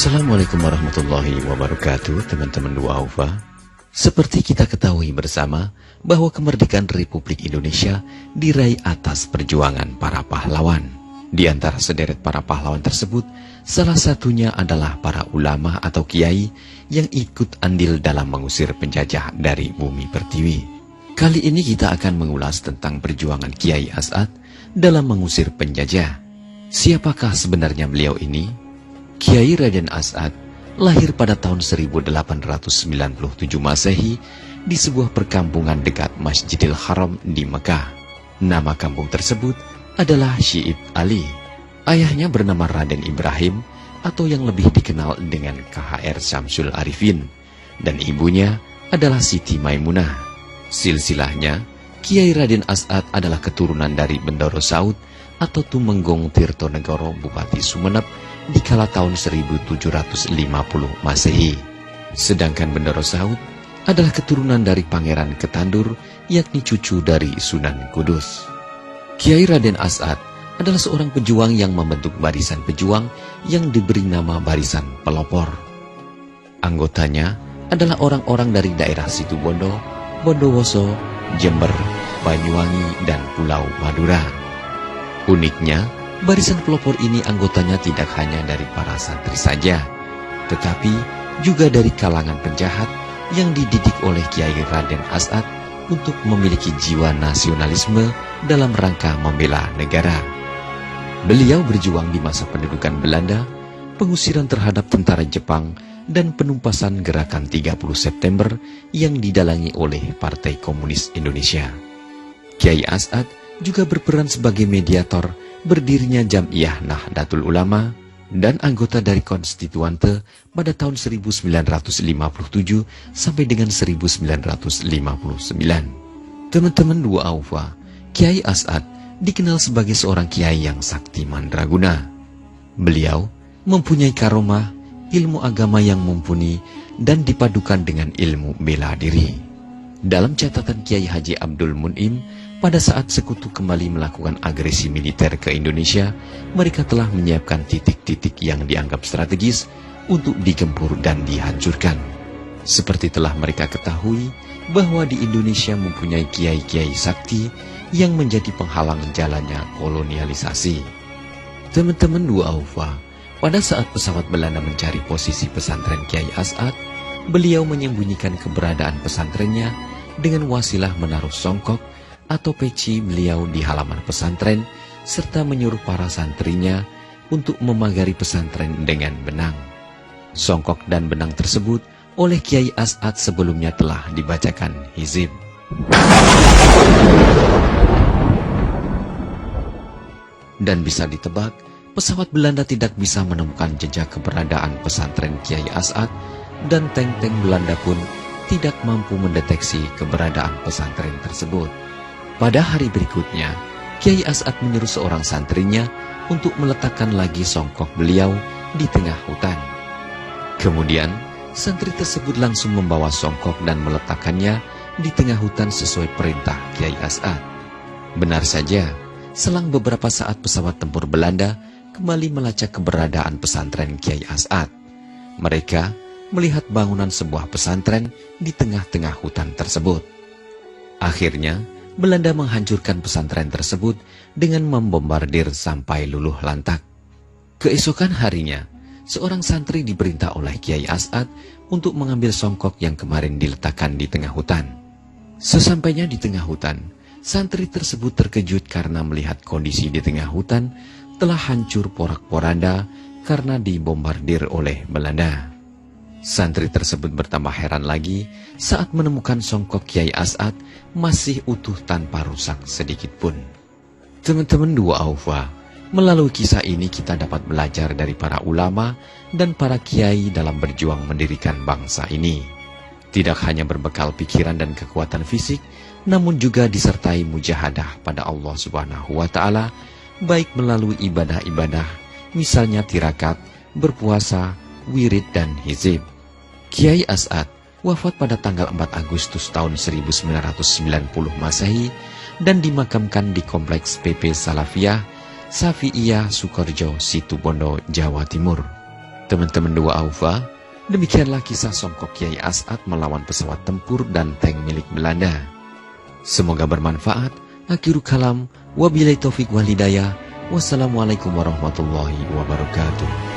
Assalamualaikum warahmatullahi wabarakatuh, teman-teman Dua Aufa. Seperti kita ketahui bersama bahwa kemerdekaan Republik Indonesia diraih atas perjuangan para pahlawan. Di antara sederet para pahlawan tersebut, salah satunya adalah para ulama atau kiai yang ikut andil dalam mengusir penjajah dari bumi pertiwi. Kali ini kita akan mengulas tentang perjuangan Kiai As'ad dalam mengusir penjajah. Siapakah sebenarnya beliau ini? Kiai Raden As'ad lahir pada tahun 1897 Masehi di sebuah perkampungan dekat Masjidil Haram di Mekah. Nama kampung tersebut adalah Syi'ib Ali. Ayahnya bernama Raden Ibrahim atau yang lebih dikenal dengan KHR Syamsul Arifin, dan ibunya adalah Siti Maimunah. Silsilahnya, Kiai Raden As'ad adalah keturunan dari Bendoro Saud atau Tumenggong Tirtonegoro Bupati Sumeneb di kala tahun 1750 Masehi. Sedangkan Bendoro Saud adalah keturunan dari Pangeran Ketandur, yakni cucu dari Sunan Kudus. Kiai Raden As'ad adalah seorang pejuang yang membentuk barisan pejuang yang diberi nama Barisan Pelopor. Anggotanya adalah orang-orang dari daerah Situbondo, Bondowoso, Jember, Banyuwangi, dan Pulau Madura. Uniknya, Barisan Pelopor ini anggotanya tidak hanya dari para santri saja, tetapi juga dari kalangan penjahat yang dididik oleh Kiai Raden As'ad untuk memiliki jiwa nasionalisme dalam rangka membela negara. Beliau berjuang di masa pendudukan Belanda, pengusiran terhadap tentara Jepang, dan penumpasan gerakan 30 September yang didalangi oleh Partai Komunis Indonesia. Kiai As'ad juga berperan sebagai mediator berdirinya Jam'iyah Nahdlatul Ulama dan anggota dari Konstituante pada tahun 1957 sampai dengan 1959. Teman-teman Dua Aufa, Kiai As'ad dikenal sebagai seorang kiai yang sakti mandraguna. Beliau mempunyai karomah, ilmu agama yang mumpuni, dan dipadukan dengan ilmu bela diri. Dalam catatan Kiai Haji Abdul Mun'im, pada saat sekutu kembali melakukan agresi militer ke Indonesia, mereka telah menyiapkan titik-titik yang dianggap strategis untuk digempur dan dihancurkan. Seperti telah mereka ketahui bahwa di Indonesia mempunyai kiai-kiai sakti yang menjadi penghalang jalannya kolonialisasi. Teman-teman Dua Aufa, pada saat pesawat Belanda mencari posisi pesantren Kiai As'ad, beliau menyembunyikan keberadaan pesantrennya dengan wasilah menaruh songkok atau peci beliau di halaman pesantren, serta menyuruh para santrinya untuk memagari pesantren dengan benang. Songkok dan benang tersebut oleh Kiai As'ad sebelumnya telah dibacakan hizib. Dan bisa ditebak, pesawat Belanda tidak bisa menemukan jejak keberadaan pesantren Kiai As'ad, dan tank-tank Belanda pun tidak mampu mendeteksi keberadaan pesantren tersebut. Pada hari berikutnya, Kiai As'ad menyuruh seorang santrinya untuk meletakkan lagi songkok beliau di tengah hutan. Kemudian, santri tersebut langsung membawa songkok dan meletakkannya di tengah hutan sesuai perintah Kiai As'ad. Benar saja, selang beberapa saat pesawat tempur Belanda kembali melacak keberadaan pesantren Kiai As'ad. Mereka melihat bangunan sebuah pesantren di tengah-tengah hutan tersebut. Akhirnya, Belanda menghancurkan pesantren tersebut dengan membombardir sampai luluh lantak. Keesokan harinya, seorang santri diperintah oleh Kiai As'ad untuk mengambil songkok yang kemarin diletakkan di tengah hutan. Sesampainya di tengah hutan, santri tersebut terkejut karena melihat kondisi di tengah hutan telah hancur porak-poranda karena dibombardir oleh Belanda. Santri tersebut bertambah heran lagi saat menemukan songkok Kiai As'ad masih utuh tanpa rusak sedikit pun. Teman-teman Dua Aufa, melalui kisah ini kita dapat belajar dari para ulama dan para kiai dalam berjuang mendirikan bangsa ini. Tidak hanya berbekal pikiran dan kekuatan fisik, namun juga disertai mujahadah pada Allah Subhanahu wa Ta'ala, baik melalui ibadah-ibadah, misalnya tirakat, berpuasa, wirid, dan hizib. Kiai As'ad wafat pada tanggal 4 Agustus tahun 1990 Masehi dan dimakamkan di Kompleks PP Salafiyah, Safi'iyah, Sukorejo, Situbondo, Jawa Timur. Teman-teman dua Aufa, demikianlah kisah songkok Kiai As'ad melawan pesawat tempur dan tank milik Belanda. Semoga bermanfaat. Akhirul kalam, wabillahi taufik wal hidayah. Wassalamualaikum warahmatullahi wabarakatuh.